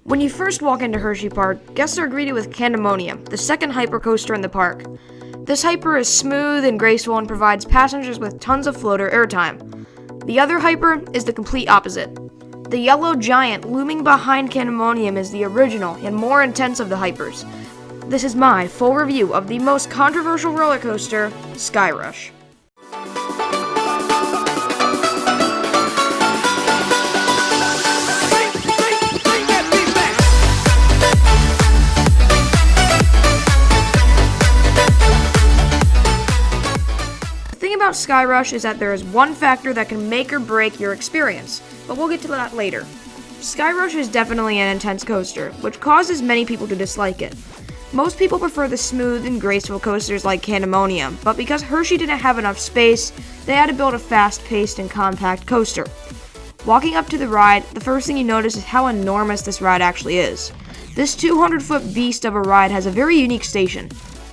When you first walk into Hersheypark, guests are greeted with Candemonium, the second hypercoaster in the park. This hyper is smooth and graceful and provides passengers with tons of floater airtime. The other hyper is the complete opposite. The yellow giant looming behind Candemonium is the original and more intense of the hypers. This is my full review of the most controversial roller coaster, Skyrush. The thing about Skyrush is that there is one factor that can make or break your experience, but we'll get to that later. Skyrush is definitely an intense coaster, which causes many people to dislike it. Most people prefer the smooth and graceful coasters like Candemonium, but because Hershey didn't have enough space, they had to build a fast-paced and compact coaster. Walking up to the ride, the first thing you notice is how enormous this ride actually is. This 200-foot beast of a ride has a very unique station.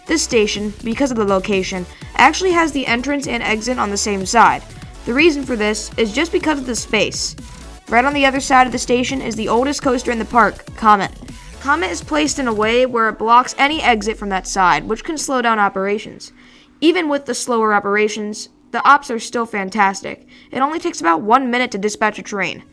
This station, because of the location, actually has the entrance and exit on the same side. The reason for this is just because of the space. Right on the other side of the station is the oldest coaster in the park, Comet. Comet is placed in a way where it blocks any exit from that side, which can slow down operations. Even with the slower operations, the ops are still fantastic. It only takes about 1 minute to dispatch a train.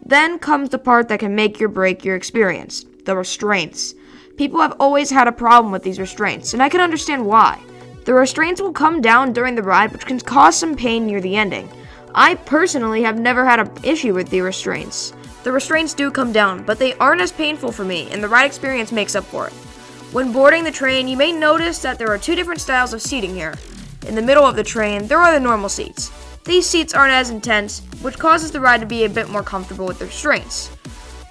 Then comes the part that can make or break your experience, the restraints. People have always had a problem with these restraints, and I can understand why. The restraints will come down during the ride, which can cause some pain near the ending. I personally have never had an issue with the restraints. The restraints do come down, but they aren't as painful for me, and the ride experience makes up for it. When boarding the train, you may notice that there are two different styles of seating here. In the middle of the train, there are the normal seats. These seats aren't as intense, which causes the ride to be a bit more comfortable with the restraints.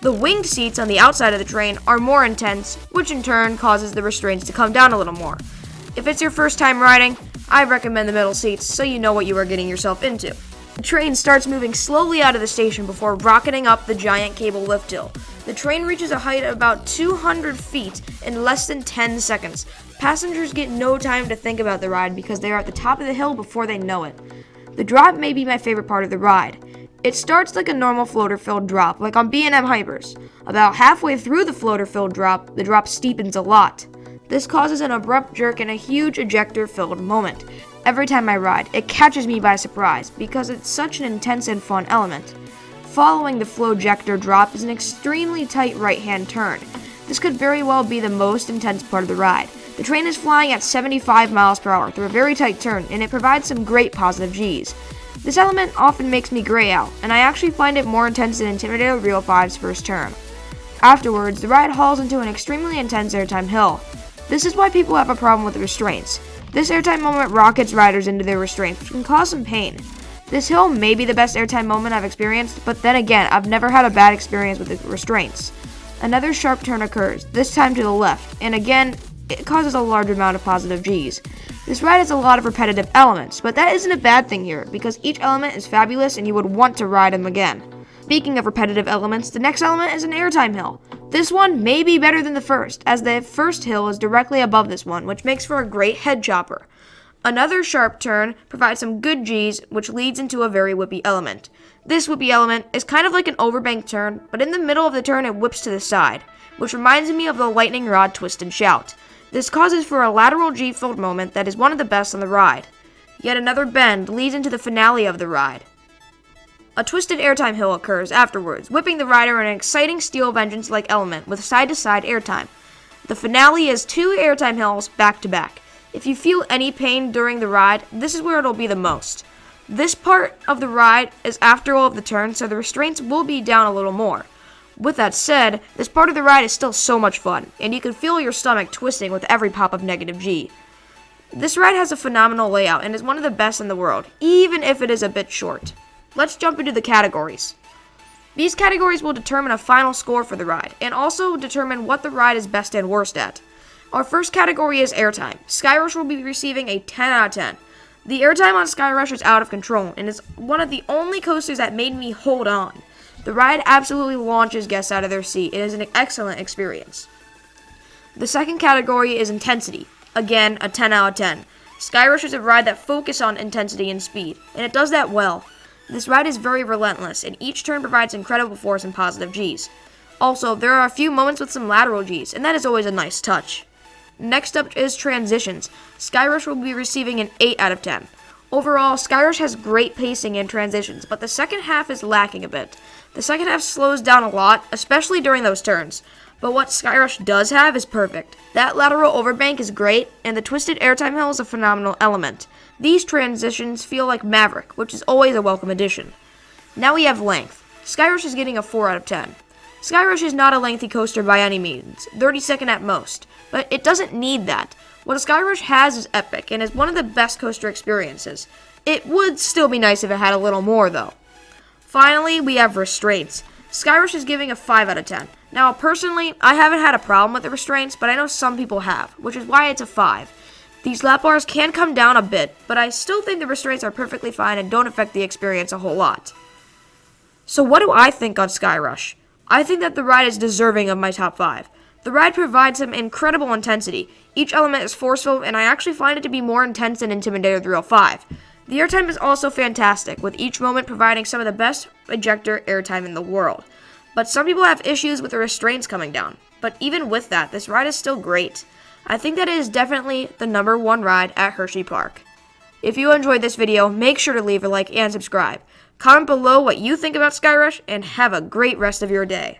The winged seats on the outside of the train are more intense, which in turn causes the restraints to come down a little more. If it's your first time riding, I recommend the middle seats so you know what you are getting yourself into. The train starts moving slowly out of the station before rocketing up the giant cable lift hill. The train reaches a height of about 200 feet in less than 10 seconds. Passengers get no time to think about the ride because they are at the top of the hill before they know it. The drop may be my favorite part of the ride. It starts like a normal floater-filled drop, like on B&M Hypers. About halfway through the floater-filled drop, the drop steepens a lot. This causes an abrupt jerk and a huge ejector-filled moment. Every time I ride, it catches me by surprise because it's such an intense and fun element. Following the flow-ejector drop is an extremely tight right-hand turn. This could very well be the most intense part of the ride. The train is flying at 75 miles per hour through a very tight turn, and it provides some great positive Gs. This element often makes me gray out, and I actually find it more intense than Intimidator Real 5's first turn. Afterwards, the ride hauls into an extremely intense airtime hill. This is why people have a problem with the restraints. This airtime moment rockets riders into their restraints, which can cause some pain. This hill may be the best airtime moment I've experienced, but then again, I've never had a bad experience with the restraints. Another sharp turn occurs, this time to the left, and again, it causes a large amount of positive Gs. This ride has a lot of repetitive elements, but that isn't a bad thing here, because each element is fabulous and you would want to ride them again. Speaking of repetitive elements, the next element is an airtime hill. This one may be better than the first, as the first hill is directly above this one, which makes for a great head chopper. Another sharp turn provides some good Gs, which leads into a very whippy element. This whippy element is kind of like an overbank turn, but in the middle of the turn it whips to the side, which reminds me of the lightning rod twist and shout. This causes for a lateral G-filled moment that is one of the best on the ride. Yet another bend leads into the finale of the ride. A twisted airtime hill occurs afterwards, whipping the rider in an exciting steel vengeance-like element with side-to-side airtime. The finale is two airtime hills back to back. If you feel any pain during the ride, this is where it'll be the most. This part of the ride is after all of the turns, so the restraints will be down a little more. With that said, this part of the ride is still so much fun, and you can feel your stomach twisting with every pop of negative G. This ride has a phenomenal layout and is one of the best in the world, even if it is a bit short. Let's jump into the categories. These categories will determine a final score for the ride, and also determine what the ride is best and worst at. Our first category is airtime. Skyrush will be receiving a 10 out of 10. The airtime on Skyrush is out of control, and is one of the only coasters that made me hold on. The ride absolutely launches guests out of their seat. It is an excellent experience. The second category is intensity. Again, a 10 out of 10. Skyrush is a ride that focuses on intensity and speed, and it does that well. This ride is very relentless, and each turn provides incredible force and positive Gs. Also, there are a few moments with some lateral Gs, and that is always a nice touch. Next up is transitions. Skyrush will be receiving an 8 out of 10. Overall, Skyrush has great pacing in transitions, but the second half is lacking a bit. The second half slows down a lot, especially during those turns. But what Skyrush does have is perfect. That lateral overbank is great, and the twisted airtime hill is a phenomenal element. These transitions feel like Maverick, which is always a welcome addition. Now we have length. Skyrush is getting a 4 out of 10. Skyrush is not a lengthy coaster by any means, 30-second at most, but it doesn't need that. What a Skyrush has is epic, and is one of the best coaster experiences. It would still be nice if it had a little more, though. Finally, we have restraints. Skyrush is giving a 5 out of 10. Now, personally, I haven't had a problem with the restraints, but I know some people have, which is why it's a 5. These lap bars can come down a bit, but I still think the restraints are perfectly fine and don't affect the experience a whole lot. So what do I think on Skyrush? I think that the ride is deserving of my top 5. The ride provides some incredible intensity. Each element is forceful, and I actually find it to be more intense than Intimidator 305. The airtime is also fantastic, with each moment providing some of the best ejector airtime in the world. But some people have issues with the restraints coming down. But even with that, this ride is still great. I think that it is definitely the number 1 ride at Hersheypark. If you enjoyed this video, make sure to leave a like and subscribe. Comment below what you think about Skyrush, and have a great rest of your day.